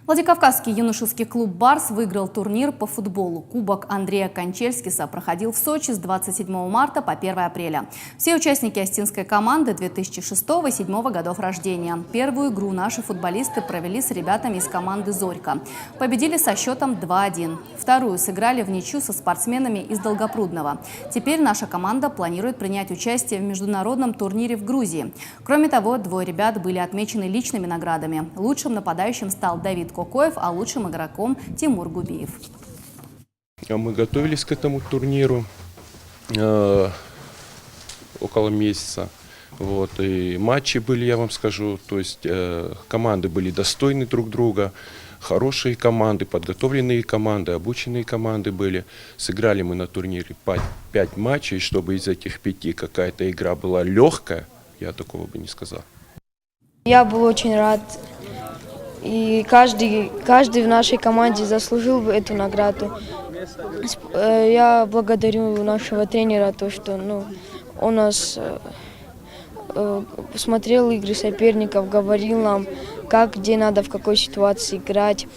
Владикавказский юношеский клуб «Барс» выиграл турнир по футболу. Кубок Андрея Кончельскиса проходил в Сочи с 27 марта по 1 апреля. Все участники остинской команды 2006-2007 годов рождения. Первую игру наши футболисты провели с ребятами из команды «Зорька». Победили со счетом 2-1. Вторую сыграли в ничью со спортсменами из Долгопрудного. Теперь наша команда планирует принять участие в международном турнире в Грузии. Кроме того, двое ребят были отмечены личными наградами. Лучшим нападающим стал Давид Кокоев, а лучшим игроком Тимур Губиев. Мы готовились к этому турниру около месяца. И матчи были, я вам скажу, то есть команды были достойны друг друга, хорошие команды, подготовленные команды, обученные команды были. Сыграли мы на турнире 5 матчей, чтобы из этих 5 какая-то игра была легкая, я такого бы не сказал. Я был очень рад. И каждый в нашей команде заслужил эту награду. Я благодарю нашего тренера, то, что он нас смотрел игры соперников, говорил нам, как, где надо, в какой ситуации играть.